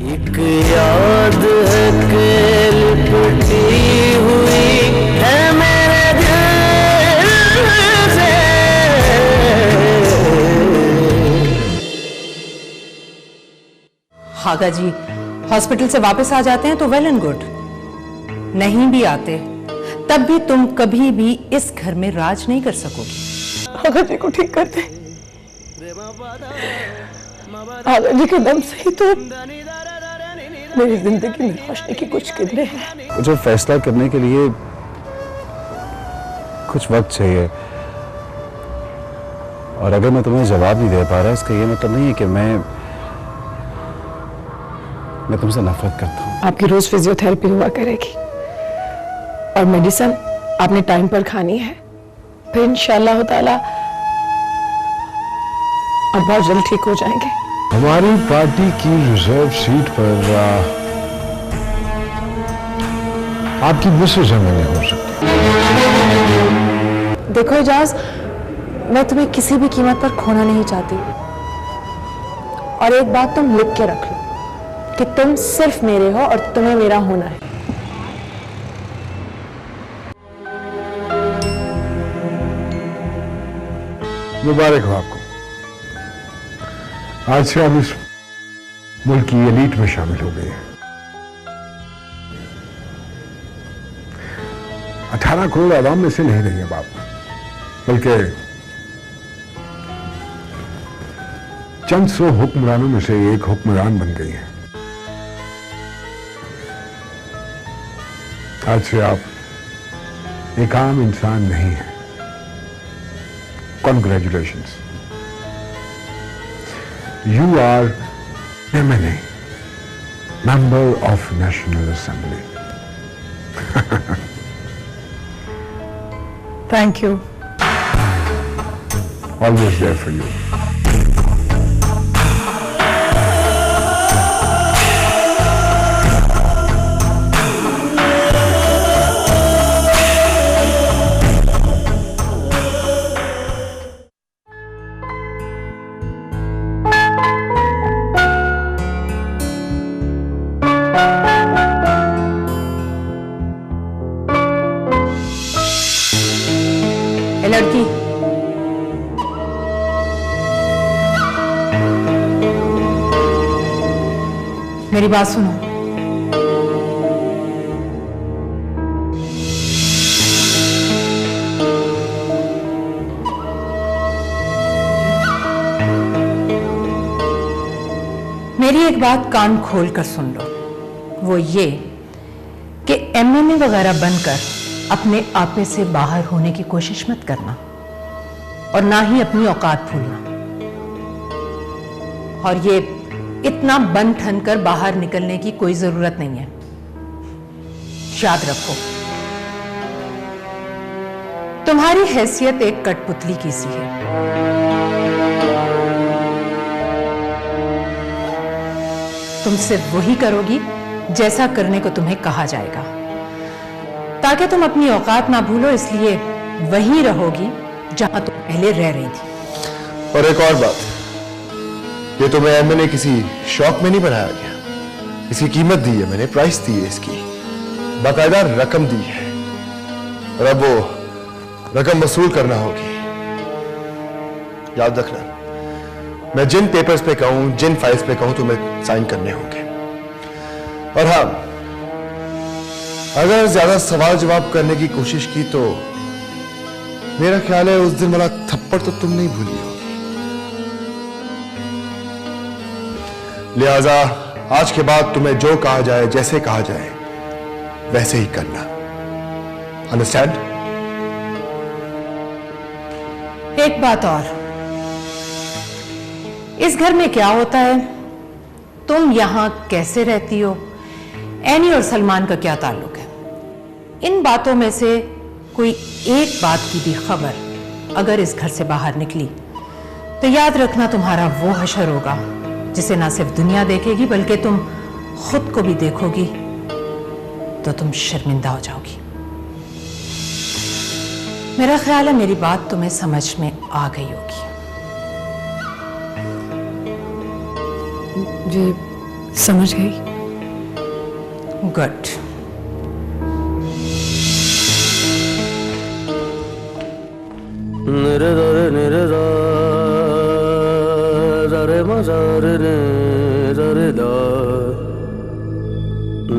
एक याद है कि लिपटी हुई है मेरे दिल से। आगा जी हॉस्पिटल से वापस आ जाते हैं तो वेल एंड गुड, नहीं भी आते तब भी तुम कभी भी इस घर में राज नहीं कर सकोगी। आगा जी को ठीक कर दे, आगा जी के दम से ही तो मेरी जिंदगी में रोशनी की कुछ किरणें हैं। मुझे फैसला करने के लिए कुछ वक्त चाहिए, और अगर मैं तुम्हें जवाब नहीं दे पा रहा इसका ये मतलब नहीं है कि मैं तुमसे नफरत करता हूँ। आपकी रोज फिजियोथेरेपी हुआ करेगी और मेडिसिन आपने टाइम पर खानी है, फिर इंशाअल्लाह ताला आप बहुत जल्द ठीक हो जाएंगे। हमारी पार्टी की रिजर्व सीट पर आपकी मिसेज नहीं हो सकती। देखो इजाज, मैं तुम्हें किसी भी कीमत पर खोना नहीं चाहती, और एक बात तुम लिख के रख लो कि तुम सिर्फ मेरे हो और तुम्हें मेरा होना है। मुबारक हो आपको, आज से आप इस मुल्क की एलीट में शामिल हो गए हैं। 18 करोड़ आवाम में से नहीं रही है बाप, बल्कि चंद 100 हुक्मरानों में से एक हुक्मरान बन गई है। आज से आप एक आम इंसान नहीं है। Congratulations. You are MNA, Member of National Assembly. Thank you. Always there for you. लड़की मेरी बात सुनो, मेरी एक बात कान खोल कर सुन लो, वो ये कि एमएनए वगैरह बनकर अपने आपे से बाहर होने की कोशिश मत करना, और ना ही अपनी औकात भूलना। और ये इतना बन ठन कर बाहर निकलने की कोई जरूरत नहीं है, याद रखो तुम्हारी हैसियत एक कठपुतली की सी है। तुम सिर्फ वही करोगी जैसा करने को तुम्हें कहा जाएगा, ताकि तुम अपनी औकात ना भूलो, इसलिए वहीं रहोगी जहां तुम पहले रह रही थी। और एक और बात, ये तो मैं एमएनए किसी शौक में नहीं बनाया गया, इसकी कीमत दी है मैंने, प्राइस दी है इसकी, बाकायदा रकम दी है, और अब वो रकम वसूल करना होगी। याद रखना, मैं जिन पेपर्स पे कहूं, जिन फाइल्स पे कहूं तुम्हें साइन करने होंगे। और हाँ, अगर ज्यादा सवाल जवाब करने की कोशिश की तो मेरा ख्याल है उस दिन वाला थप्पड़ तो तुम नहीं भूली होगी। लिहाजा आज के बाद तुम्हें जो कहा जाए, जैसे कहा जाए, वैसे ही करना। अंडरस्टैंड? एक बात और, इस घर में क्या होता है, तुम यहां कैसे रहती हो, एनी और सलमान का क्या ताल्लुक है, इन बातों में से कोई एक बात की भी खबर अगर इस घर से बाहर निकली तो याद रखना तुम्हारा वो हशर होगा जिसे ना सिर्फ दुनिया देखेगी बल्कि तुम खुद को भी देखोगी तो तुम शर्मिंदा हो जाओगी। मेरा ख्याल है मेरी बात तुम्हें समझ में आ गई होगी। जी समझ गई। गुड। निरे रे निरे रे मा रे रे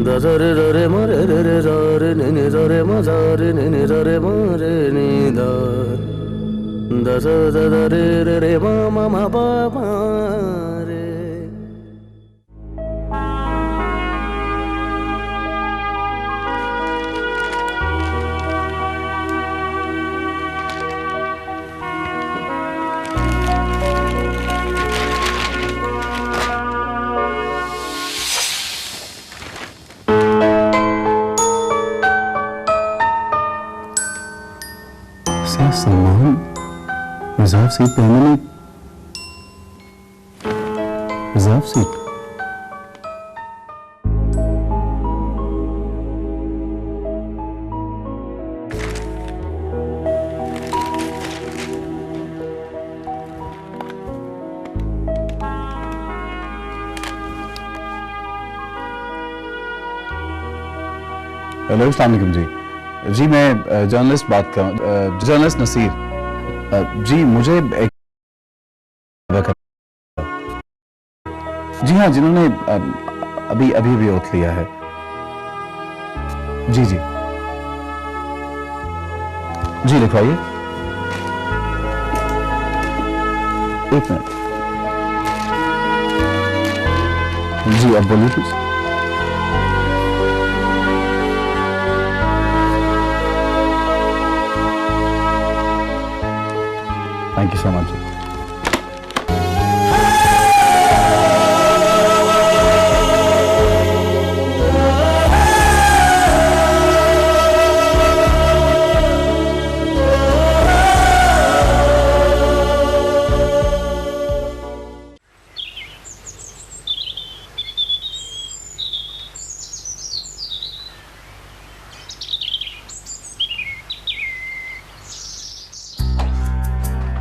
दा दा रे रे मा रे रे रे नि रे मा रे नि रे मा रे नि दा दा रे रे मा मा पा मा रे। सलमान रिजर्व सीट पे मैंने रिजर्व सीट हेलो अस्सलाम वालेकुम जी मैं जर्नलिस्ट बात कर जर्नलिस्ट नसीर जी मुझे जी हाँ जिन्होंने अभी अभी भी ओथ लिया है जी जी जी लिखवाइए एक मिनट जी अब बोलिए please. Thank you so much.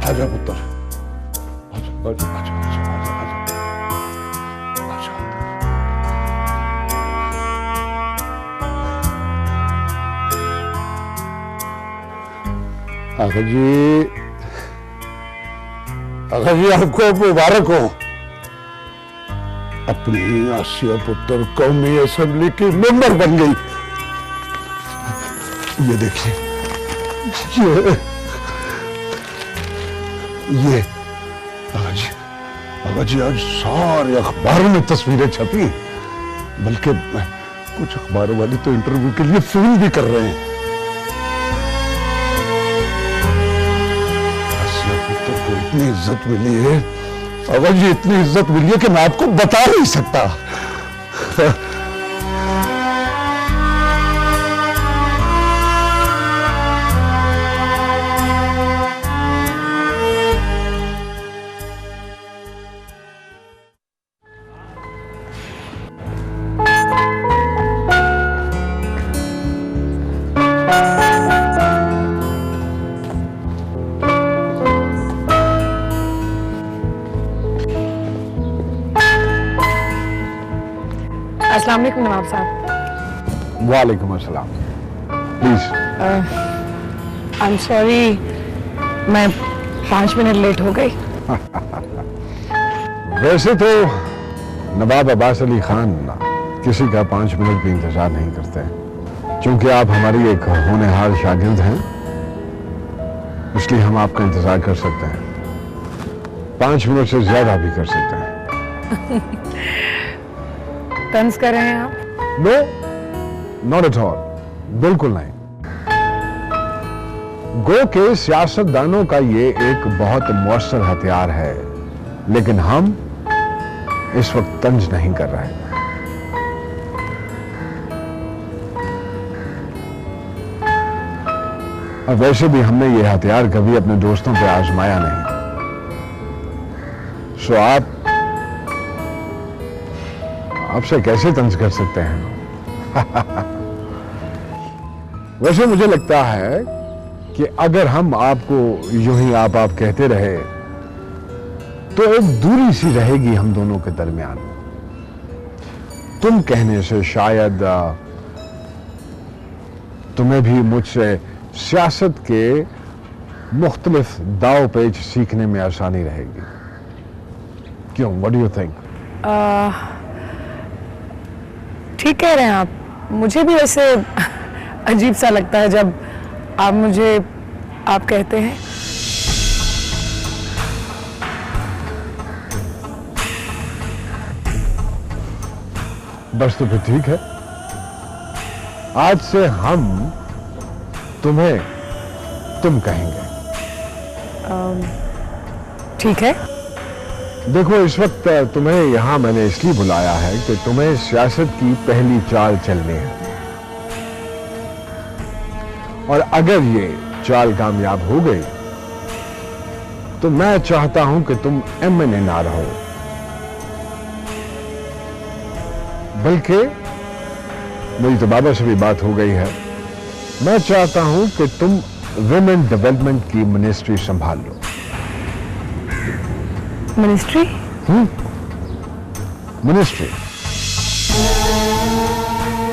आजा पुत्र, आजा आजा आजा आजा आजा आजा। आगा जी आपको मुबारक हो। अपनी आसिया पुत्र कौमी असेंबली की मेंबर बन गई। ये देखिए ये आगा जी आज सारे अखबारों में तस्वीरें छपी, बल्कि कुछ अखबारों वाले तो इंटरव्यू के लिए फोन भी कर रहे हैं। आसिया पुत्र को इतनी इज्जत मिली है आगा जी, इतनी इज्जत मिली है कि मैं आपको बता नहीं सकता। अस्सलाम वालेकुम नवाब साहब। वालेकुम अस्सलाम। प्लीज। आई एम सॉरी, मैं 5 मिनट लेट हो गई। वैसे तो नवाब अब्बास अली खान किसी का 5 मिनट भी इंतजार नहीं करते, क्योंकि आप हमारी एक होनहार शागिर्द हैं, इसलिए हम आपका इंतजार कर सकते हैं। 5 मिनट से ज्यादा भी कर सकते हैं। तंज कर रहे हैं आप? नो, नॉट एट ऑल, बिल्कुल नहीं। गो के सियासतदानों का ये एक बहुत मौसर हथियार है, लेकिन हम इस वक्त तंज नहीं कर रहे। और वैसे भी हमने ये हथियार कभी अपने दोस्तों पे आजमाया नहीं। सो आपसे कैसे तंज कर सकते हैं? वैसे मुझे लगता है कि अगर हम आपको यूं ही आप कहते रहे तो एक दूरी सी रहेगी हम दोनों के दरमियान। तुम कहने से शायद तुम्हें भी मुझसे सियासत के मुख्तलिफ दाव पेच सीखने में आसानी रहेगी। क्यों? What do you think? ठीक कह रहे हैं आप। मुझे भी वैसे अजीब सा लगता है जब आप कहते हैं। बस तो फिर ठीक है, आज से हम तुम्हें तुम कहेंगे। ठीक है। देखो, इस वक्त तुम्हें यहां मैंने इसलिए बुलाया है कि तुम्हें सियासत की पहली चाल चलनी है, और अगर ये चाल कामयाब हो गई तो मैं चाहता हूं कि तुम एमएनए ना रहो, बल्कि मेरी तो बाबा से भी बात हो गई है, मैं चाहता हूं कि तुम विमेन डेवलपमेंट की मिनिस्ट्री संभाल लो। मिनिस्ट्री? मिनिस्ट्री,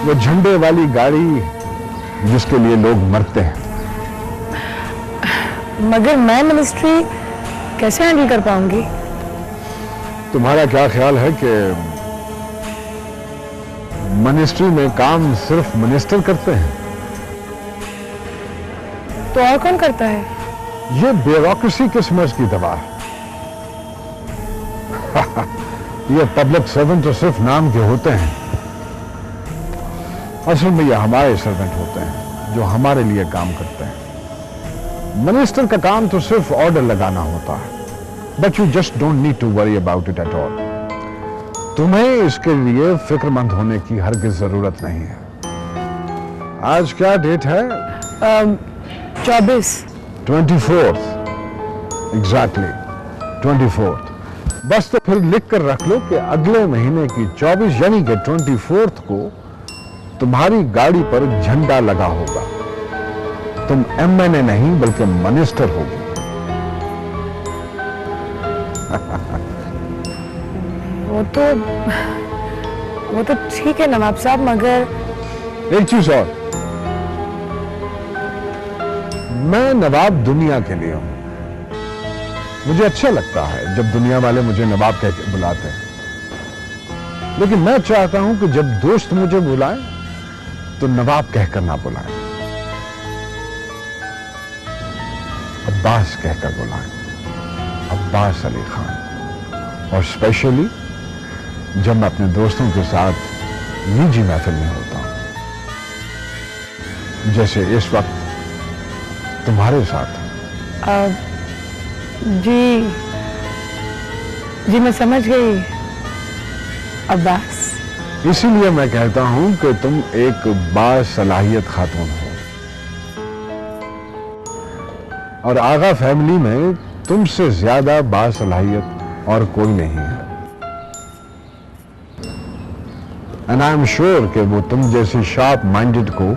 वो झंडे वाली गाड़ी जिसके लिए लोग मरते हैं। मगर मैं मिनिस्ट्री कैसे हैंडल कर पाऊंगी? तुम्हारा क्या ख्याल है कि मिनिस्ट्री में काम सिर्फ मिनिस्टर करते हैं? तो और कौन करता है? ये ब्यूरोक्रेसी किस मर्ज की दवा है? ये पब्लिक सर्वेंट तो सिर्फ नाम के होते हैं, असल में ये हमारे सर्वेंट होते हैं जो हमारे लिए काम करते हैं। मिनिस्टर का काम तो सिर्फ ऑर्डर लगाना होता है, but you just don't need to worry about it at all. तुम्हें इसके लिए फिक्रमंद होने की हरगिज जरूरत नहीं है। आज क्या डेट है? 24। 24th, exactly 24th। बस तो फिर लिख कर रख लो कि अगले महीने की 24 यानी कि 24th को तुम्हारी गाड़ी पर झंडा लगा होगा। तुम एमएनए नहीं बल्कि मिनिस्टर होगी। वो तो ठीक है नवाब साहब, मगर एक चीज और, मैं नवाब दुनिया के लिए हूं। मुझे अच्छा लगता है जब दुनिया वाले मुझे नवाब कह के बुलाते हैं, लेकिन मैं चाहता हूं कि जब दोस्त मुझे बुलाएं तो नवाब कहकर ना बुलाएं, अब्बास कहकर बुलाएं, अब्बास अली खान। और स्पेशली जब मैं अपने दोस्तों के साथ निजी महफिल में होता हूं, जैसे इस वक्त तुम्हारे साथ। जी मैं समझ गई अब्बास। इसीलिए मैं कहता हूं कि तुम एक बासलाहियत खातून हो, और आगा फैमिली में तुमसे ज्यादा बासलाहियत और कोई नहीं है। एंड आई एम श्योर कि वो तुम जैसी शार्प माइंडेड को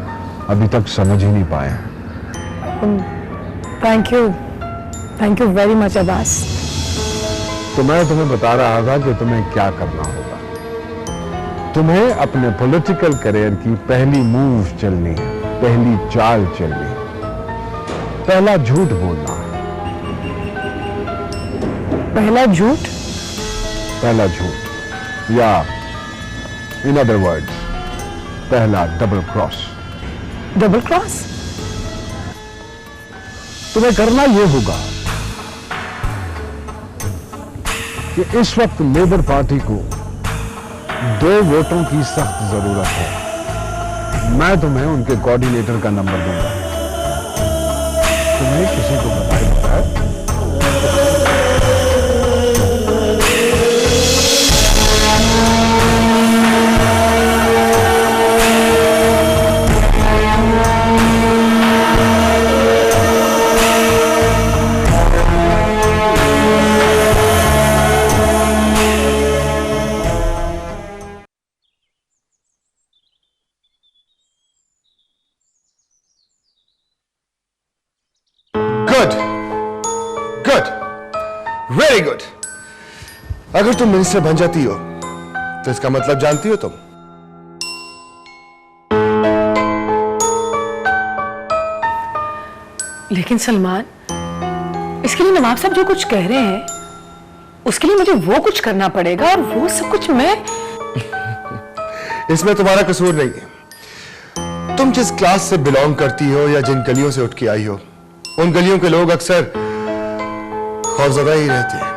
अभी तक समझ ही नहीं पाए हैं। Thank you very much Abbas. तो मैं तुम्हें बता रहा था कि तुम्हें क्या करना होगा। तुम्हें अपने पॉलिटिकल करियर की पहली मूव चलनी है, पहली चाल चलनी है। पहला झूठ बोलना है। पहला झूठ? पहला झूठ, या इन अदर वर्ड्स पहला डबल क्रॉस। Double cross? तुम्हें करना यह होगा कि इस वक्त लेबर पार्टी को 2 वोटों की सख्त जरूरत है। मैं तुम्हें उनके कोऑर्डिनेटर का नंबर दूंगा। तुम्हें किसी को बताया है? Good, very good. अगर तुम मिनिस्टर बन जाती हो तो इसका मतलब जानती हो तुम? लेकिन सलमान, इसके लिए नवाब साहब जो कुछ कह रहे हैं उसके लिए मुझे वो कुछ करना पड़ेगा, और वो सब कुछ मैं। इसमें तुम्हारा कसूर नहीं है। तुम जिस क्लास से बिलोंग करती हो या जिन गलियों से उठ के आई हो, उन गलियों के लोग अक्सर खौफजदा ही रहते हैं।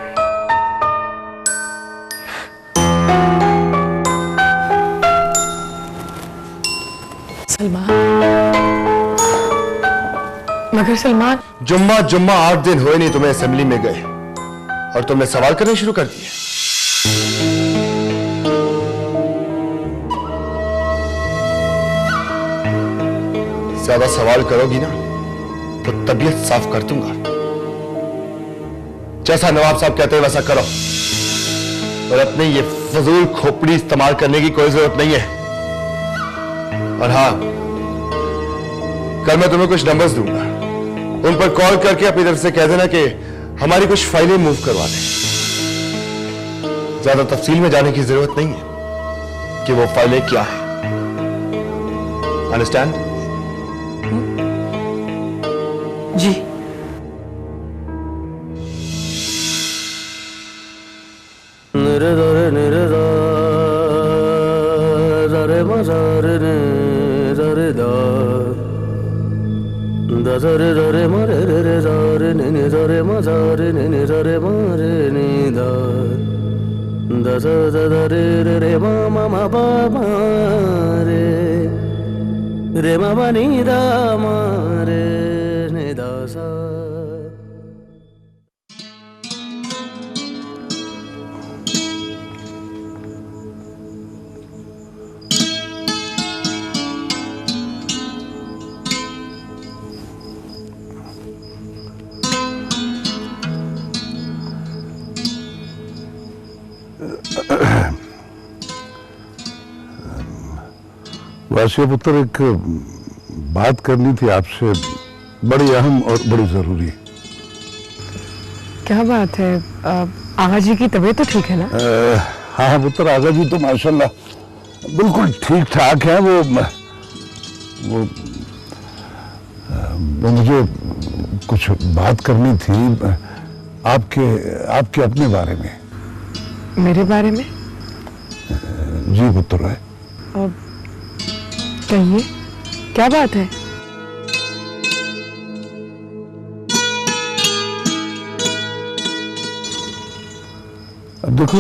सलमान, मगर सलमान, जुम्मा 8 दिन हुए नहीं तुम्हें असेंबली में गए और तुमने सवाल करने शुरू कर दिए। ज्यादा सवाल करोगी ना तो तबीयत साफ कर दूंगा। जैसा नवाब साहब कहते हैं वैसा करो, और अपनी ये फजूल खोपड़ी इस्तेमाल करने की कोई जरूरत नहीं है। और हां, कल मैं तुम्हें कुछ नंबर्स दूंगा, उन पर कॉल करके अपनी तरफ से कह देना कि हमारी कुछ फाइलें मूव करवा दें। ज्यादा तफसील में जाने की जरूरत नहीं है कि वो फाइलें क्या है। अंडरस्टैंड? जी। निरे दरे निरे दरे मजारे ने दरे दा दरे दरे मरे रे दरे ने दरे मजारे ने दरे मरे ने दा दरे दरे रे मामा मा रे मामा नी दा मारे ने दा सा। वासिया पुत्र, एक बात करनी थी आपसे, बड़ी अहम और बड़ी जरूरी। क्या बात है? आगा जी की तबीयत तो ठीक है ना? हाँ पुत्र, आगा जी तो माशाल्लाह बिल्कुल ठीक ठाक है। वो मुझे कुछ बात करनी थी आपके अपने बारे में। मेरे बारे में? जी पुत्र है। कहिए, क्या बात है? देखो,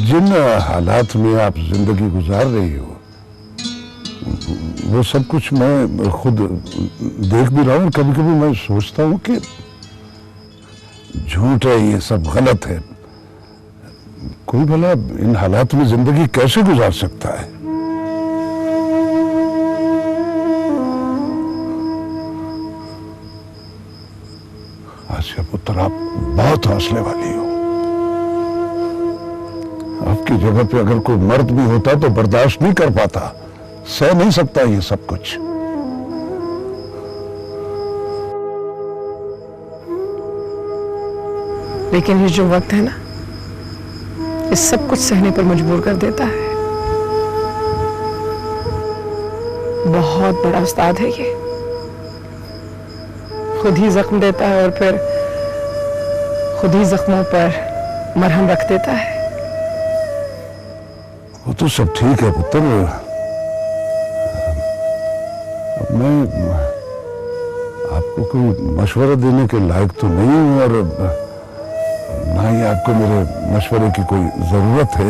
जिन हालात में आप जिंदगी गुजार रही हो, वो सब कुछ मैं खुद देख भी रहा हूं। कभी कभी मैं सोचता हूं कि झूठ है, ये सब गलत है। कोई भला इन हालात में जिंदगी कैसे गुजार सकता है? आसिया पुत्र, आप बहुत हौसले वाली हो। आपकी जगह पे अगर कोई मर्द भी होता तो बर्दाश्त नहीं कर पाता, सह नहीं सकता ये सब कुछ। लेकिन ये जो वक्त है ना, इस सब कुछ सहने पर मजबूर कर देता है। बहुत बड़ा उस्ताद है ये, खुद ही जख्म देता है और फिर खुद ही जख्मों पर मरहम रख देता है। वो तो सब ठीक है पुत्र, मैं आपको कोई मशवरा देने के लायक तो नहीं हूं, और ना ही आपको मेरे मशवरे की कोई जरूरत है।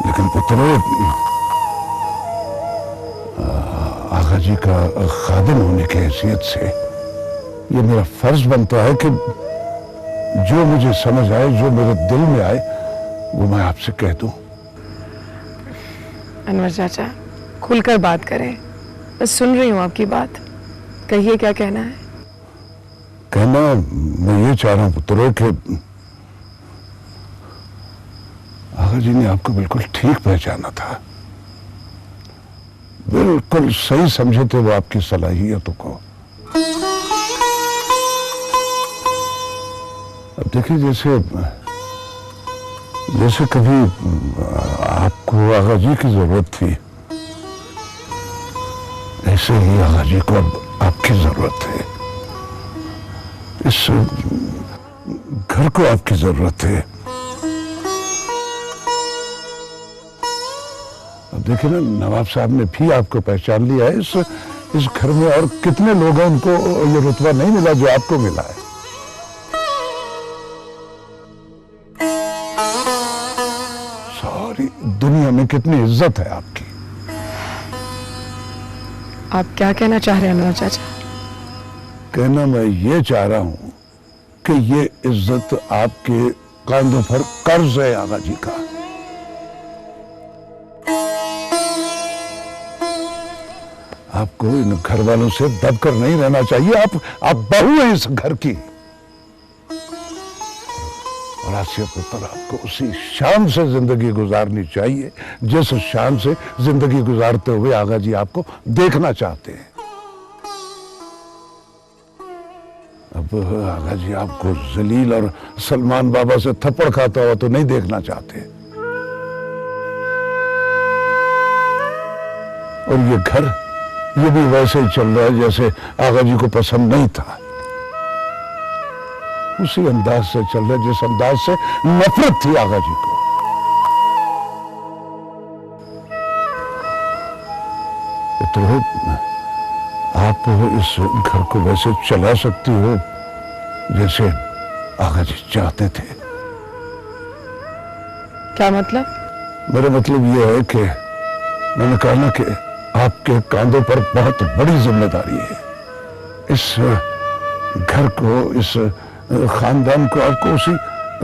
लेकिन पुत्र, आगा जी का खादिम होने की हैसियत से ये मेरा फर्ज बनता है कि जो मुझे समझ आए, जो मेरे दिल में आए, वो मैं आपसे कह दूं। अनवर चाचा, खुलकर बात करें, मैं सुन रही हूं आपकी बात। कहिए, क्या कहना है? कहना मैं ये चाह रहा हूं पुत्र कि आगा जी ने आपको बिल्कुल ठीक पहचाना था, बिल्कुल सही समझे थे वो आपकी सलाहियतों को। अब देखिए, जैसे जैसे कभी आपको आगा जी की जरूरत थी, ऐसे ही आगा जी को अब आपकी जरूरत है। इस घर को आपकी जरूरत है। अब देखिए ना, नवाब साहब ने भी आपको पहचान लिया है। इस घर में और कितने लोग हैं उनको ये रुतबा नहीं मिला जो आपको मिला है। सारी दुनिया में कितनी इज्जत है आपकी। आप क्या कहना चाह रहे हैं अनवर चाचा? कहना मैं ये चाह रहा हूं कि ये इज्जत आपके कांधों पर कर्ज है आगा जी का। आपको इन घर वालों से दबकर नहीं रहना चाहिए। आप बहू हैं इस घर की। और आसिया पुत्र, आपको उसी शान से जिंदगी गुजारनी चाहिए जिस शान से जिंदगी गुजारते हुए आगा जी आपको देखना चाहते हैं। अब आगा जी आपको जलील और सलमान बाबा से थप्पड़ खाता हुआ तो नहीं देखना चाहते। और ये घर, ये भी वैसे ही चल रहा है जैसे आगा जी को पसंद नहीं था। उसी अंदाज से चल रहा है जिस अंदाज से नफरत थी आगा जी को। तो आप इस घर को वैसे चला सकती हो जैसे आगा जी चाहते थे। क्या मतलब? मेरा मतलब यह है कि मैंने कहा ना कि आपके कांधों पर बहुत बड़ी जिम्मेदारी है। इस घर को, इस खानदान को आपको उसी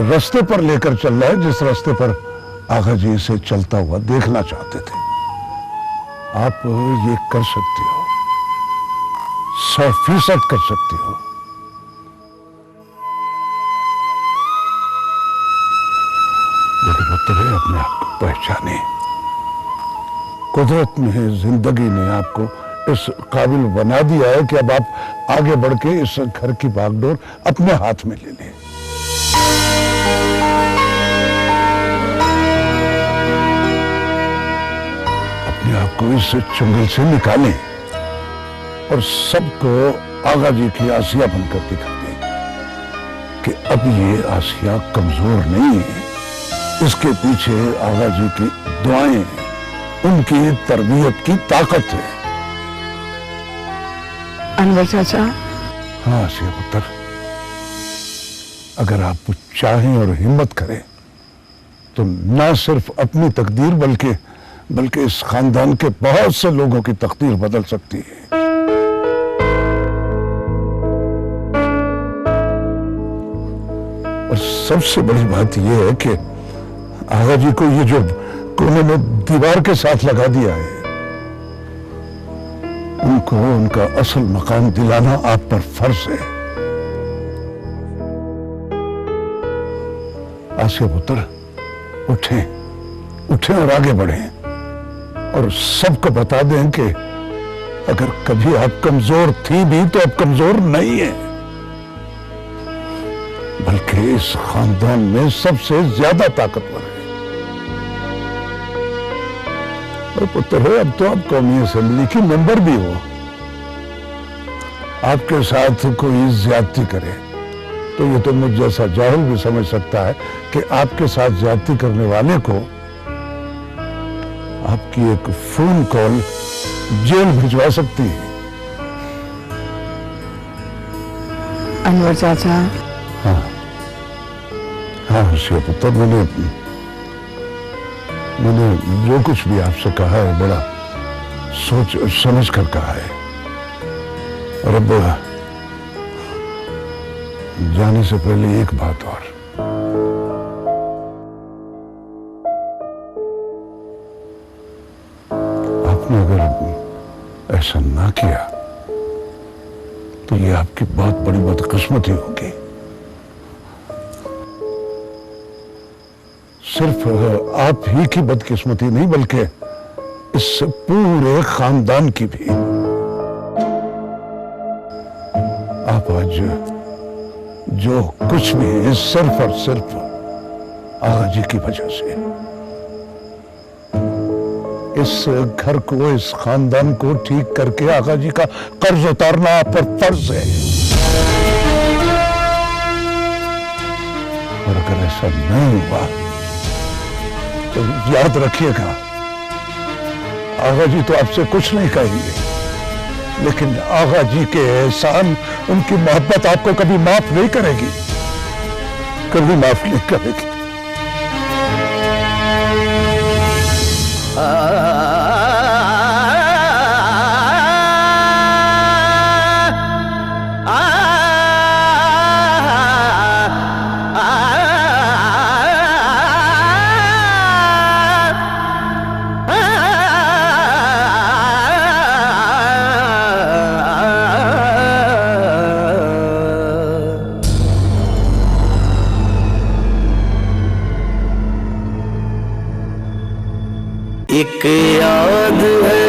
रास्ते पर लेकर चलना है जिस रास्ते पर आगा जी इसे चलता हुआ देखना चाहते थे। आप ये कर सकती हो, 100% कर सकती हो। मेरे पुत्र, अपने आप को पहचाने। कुदरत ने, जिंदगी ने आपको इस काबिल बना दिया है कि अब आप आगे बढ़ के इस घर की बागडोर अपने हाथ में ले लें। अपने आप को इस चंगुल से निकालें और सबको आगा जी की आसिया बनकर दिखा दें कि अब ये आसिया कमजोर नहीं है। इसके पीछे आगा जी की दुआएं हैं, उनकी तरबियत की ताकत है। अनवर चाचा। हाँ आसिया पुत्र, अगर आप चाहें और हिम्मत करें तो ना सिर्फ अपनी तकदीर बल्कि इस खानदान के बहुत से लोगों की तकदीर बदल सकती है। और सबसे बड़ी बात यह है कि आगा जी को ये जो कोने में दीवार के साथ लगा दिया है, उनको उनका असल मकाम दिलाना आप पर फर्ज है। आसिया पुत्र, उठें और आगे बढ़ें और सबको बता दें कि अगर कभी आप कमजोर थी भी तो अब कमजोर नहीं है, बल्कि इस खानदान में सबसे ज्यादा ताकतवर है। और पुत्र, अब तो आप कौमी असेंबली की मेंबर भी हो। आपके साथ कोई ज्यादती करे तो ये तो मुझ जैसा जाहिल भी समझ सकता है कि आपके साथ ज्यादती करने वाले को आपकी एक फोन कॉल जेल भिजवा सकती है। अनवर चाचा। हाँ आसिया पुत्र, मैंने जो कुछ भी आपसे कहा है बड़ा सोच समझ कर कहा है। और अब जाने से पहले एक बात और, आपने अगर ऐसा ना किया तो ये आपकी बहुत बड़ी बदकिस्मती होगी। सिर्फ आप ही की बदकिस्मती नहीं बल्कि इस पूरे खानदान की भी। आप आज जो कुछ भी है सिर्फ और सिर्फ आगा जी की वजह से। इस घर को, इस खानदान को ठीक करके आगा जी का कर्ज उतारना आप पर फर्ज है। और अगर ऐसा नहीं हुआ तो याद रखिएगा, आगा जी तो आपसे कुछ नहीं कहेंगे, लेकिन आगा जी के एहसान, उनकी मोहब्बत आपको कभी माफ नहीं करेगी, कभी माफ नहीं करेगी। एक याद है